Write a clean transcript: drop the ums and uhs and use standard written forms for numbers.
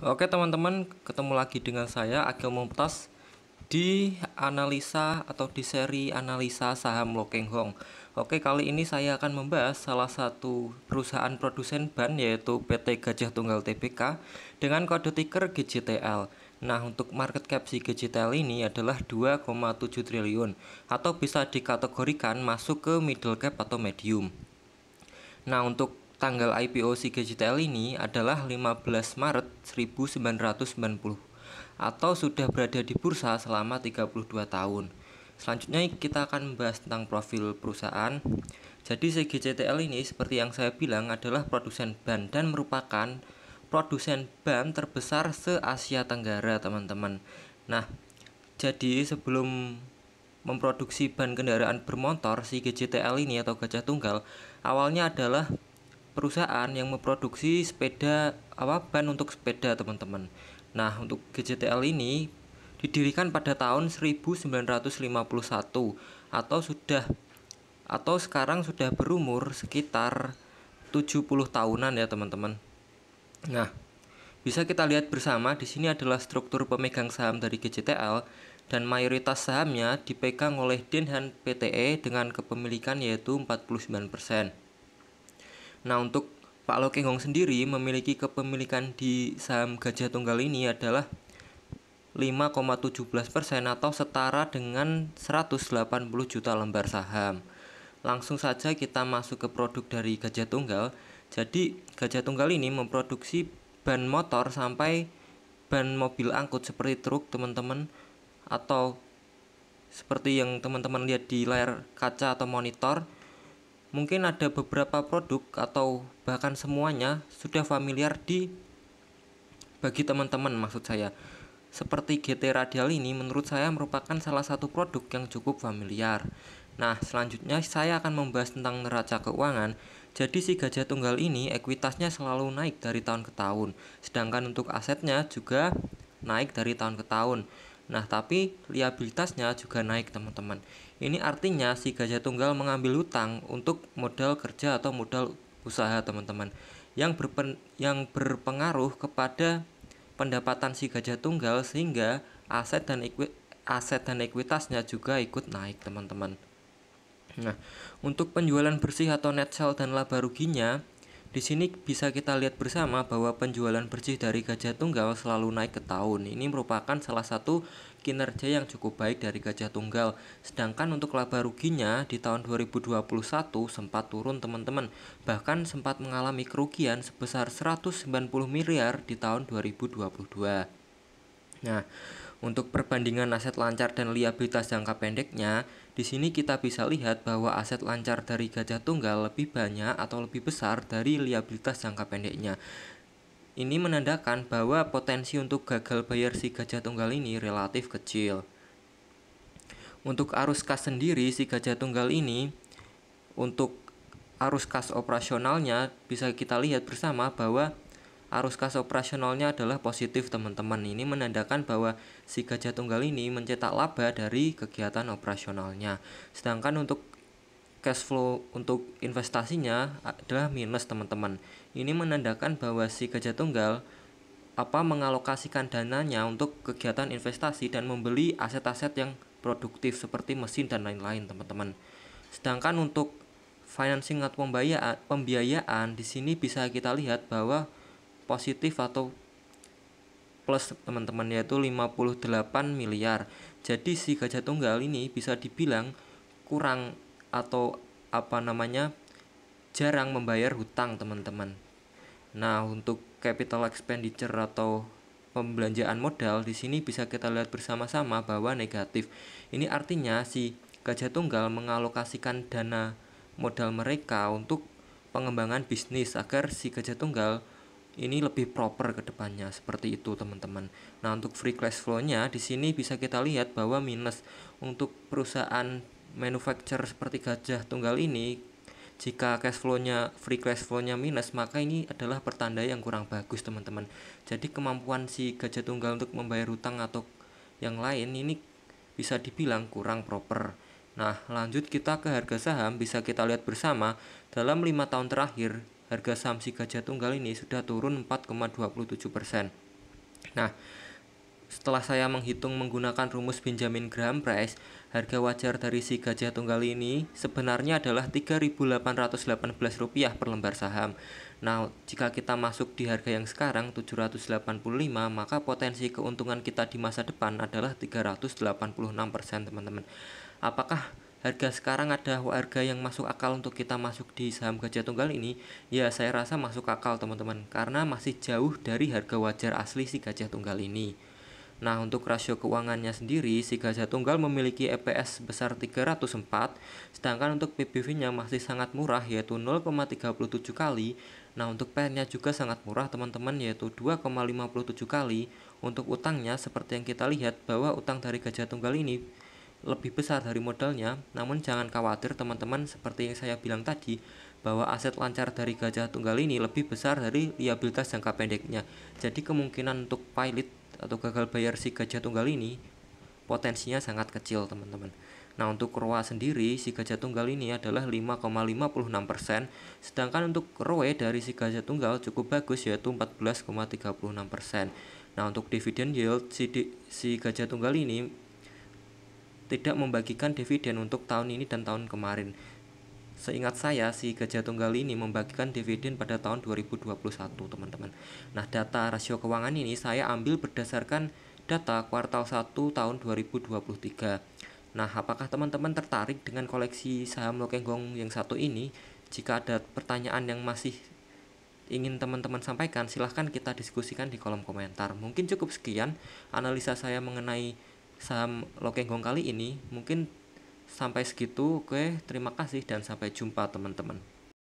Oke teman-teman, ketemu lagi dengan saya Agil Mumtaz di analisa atau di seri analisa saham Lokeng Hong. Oke, kali ini saya akan membahas salah satu perusahaan produsen ban yaitu PT Gajah Tunggal Tbk dengan kode ticker GJTL. Nah, untuk market cap si GJTL ini adalah 2,7 triliun atau bisa dikategorikan masuk ke middle cap atau medium. Nah, untuk tanggal IPO si GJTL ini adalah 15 Maret 1990 atau sudah berada di bursa selama 32 tahun. Selanjutnya kita akan membahas tentang profil perusahaan. Jadi si GJTL ini seperti yang saya bilang adalah produsen ban dan merupakan produsen ban terbesar se-Asia Tenggara, teman-teman. Nah, jadi sebelum memproduksi ban kendaraan bermotor, si GJTL ini atau Gajah Tunggal awalnya adalah perusahaan yang memproduksi ban untuk sepeda, teman-teman. Nah, untuk GJTL ini didirikan pada tahun 1951 atau sekarang sudah berumur sekitar 70 tahunan ya, teman-teman. Nah, bisa kita lihat bersama di sini adalah struktur pemegang saham dari GJTL dan mayoritas sahamnya dipegang oleh Denhan Pte dengan kepemilikan yaitu 49%. Nah, untuk Pak Lokeng Hong sendiri memiliki kepemilikan di saham Gajah Tunggal ini adalah 5,17% atau setara dengan 180 juta lembar saham. Langsung saja kita masuk ke produk dari Gajah Tunggal. Jadi Gajah Tunggal ini memproduksi ban motor sampai ban mobil angkut seperti truk, teman-teman, atau seperti yang teman-teman lihat di layar kaca atau monitor. Mungkin ada beberapa produk atau bahkan semuanya sudah familiar bagi teman-teman, maksud saya. Seperti GT Radial ini menurut saya merupakan salah satu produk yang cukup familiar. Nah, selanjutnya saya akan membahas tentang neraca keuangan. Jadi si Gajah Tunggal ini ekuitasnya selalu naik dari tahun ke tahun, sedangkan untuk asetnya juga naik dari tahun ke tahun. Nah, tapi liabilitasnya juga naik, teman-teman. Ini artinya si Gajah Tunggal mengambil hutang untuk modal kerja atau modal usaha, teman-teman, yang berpengaruh kepada pendapatan si Gajah Tunggal sehingga aset dan ekuitasnya juga ikut naik, teman-teman. Nah, untuk penjualan bersih atau net sale dan laba ruginya, di sini bisa kita lihat bersama bahwa penjualan bersih dari Gajah Tunggal selalu naik ke tahun. Ini merupakan salah satu kinerja yang cukup baik dari Gajah Tunggal. Sedangkan untuk laba ruginya di tahun 2021 sempat turun, teman-teman. Bahkan sempat mengalami kerugian sebesar 190 miliar di tahun 2022. Nah, untuk perbandingan aset lancar dan liabilitas jangka pendeknya, di sini kita bisa lihat bahwa aset lancar dari Gajah Tunggal lebih banyak atau lebih besar dari liabilitas jangka pendeknya. Ini menandakan bahwa potensi untuk gagal bayar si Gajah Tunggal ini relatif kecil. Untuk arus kas sendiri, si Gajah Tunggal ini untuk arus kas operasionalnya bisa kita lihat bersama bahwa arus kas operasionalnya adalah positif, teman-teman. Ini menandakan bahwa si Gajah Tunggal ini mencetak laba dari kegiatan operasionalnya. Sedangkan untuk cash flow untuk investasinya adalah minus, teman-teman. Ini menandakan bahwa si Gajah Tunggal mengalokasikan dananya untuk kegiatan investasi dan membeli aset-aset yang produktif seperti mesin dan lain-lain, teman-teman. Sedangkan untuk financing atau pembiayaan di sini bisa kita lihat bahwa positif atau plus, teman-teman, yaitu 58 miliar. Jadi si Gajah Tunggal ini bisa dibilang kurang atau jarang membayar hutang, teman-teman. Nah, untuk capital expenditure atau pembelanjaan modal di sini bisa kita lihat bersama-sama bahwa negatif. Ini artinya si Gajah Tunggal mengalokasikan dana modal mereka untuk pengembangan bisnis agar si Gajah Tunggal ini lebih proper ke depannya, seperti itu, teman-teman. Nah, untuk free cash flow-nya di sini bisa kita lihat bahwa minus. Untuk perusahaan manufacturer seperti Gajah Tunggal ini, jika free cash flow-nya minus, maka ini adalah pertanda yang kurang bagus, teman-teman. Jadi kemampuan si Gajah Tunggal untuk membayar hutang atau yang lain ini bisa dibilang kurang proper. Nah, lanjut kita ke harga saham. Bisa kita lihat bersama dalam 5 tahun terakhir harga saham si Gajah Tunggal ini sudah turun 4,27%. Nah, setelah saya menghitung menggunakan rumus Benjamin Graham Price, harga wajar dari si gajah tunggal ini sebenarnya adalah Rp3.818 per lembar saham. Nah, jika kita masuk di harga yang sekarang 785, maka potensi keuntungan kita di masa depan adalah 386%, teman-teman. Apakah harga sekarang ada harga yang masuk akal untuk kita masuk di saham gajah tunggal ini? Ya, saya rasa masuk akal, teman-teman, karena masih jauh dari harga wajar asli si gajah tunggal ini. Nah, untuk rasio keuangannya sendiri, si gajah tunggal memiliki EPS sebesar 304, sedangkan untuk PBV-nya masih sangat murah, yaitu 0,37 kali. Nah, untuk PER-nya juga sangat murah, teman-teman, yaitu 2,57 kali. Untuk utangnya, seperti yang kita lihat, bahwa utang dari gajah tunggal ini lebih besar dari modalnya, namun jangan khawatir, teman-teman, seperti yang saya bilang tadi, bahwa aset lancar dari gajah tunggal ini lebih besar dari liabilitas jangka pendeknya. Jadi kemungkinan untuk pilot atau gagal bayar si gajah tunggal ini potensinya sangat kecil, teman-teman. Nah, untuk ROA sendiri si gajah tunggal ini adalah 5,56%, sedangkan untuk ROE dari si gajah tunggal cukup bagus, yaitu 14,36%. Nah, untuk dividend yield si gajah tunggal ini tidak membagikan dividen untuk tahun ini dan tahun kemarin. Seingat saya, si gajah tunggal ini membagikan dividen pada tahun 2021, teman-teman. Nah, data rasio keuangan ini saya ambil berdasarkan data kuartal 1 tahun 2023. Nah, apakah teman-teman tertarik dengan koleksi saham Lokenggong yang satu ini? Jika ada pertanyaan yang masih ingin teman-teman sampaikan, silahkan kita diskusikan di kolom komentar. Mungkin cukup sekian analisa saya mengenai saham Lokenggong kali ini. Mungkin sampai segitu. Oke, terima kasih dan sampai jumpa, teman-teman.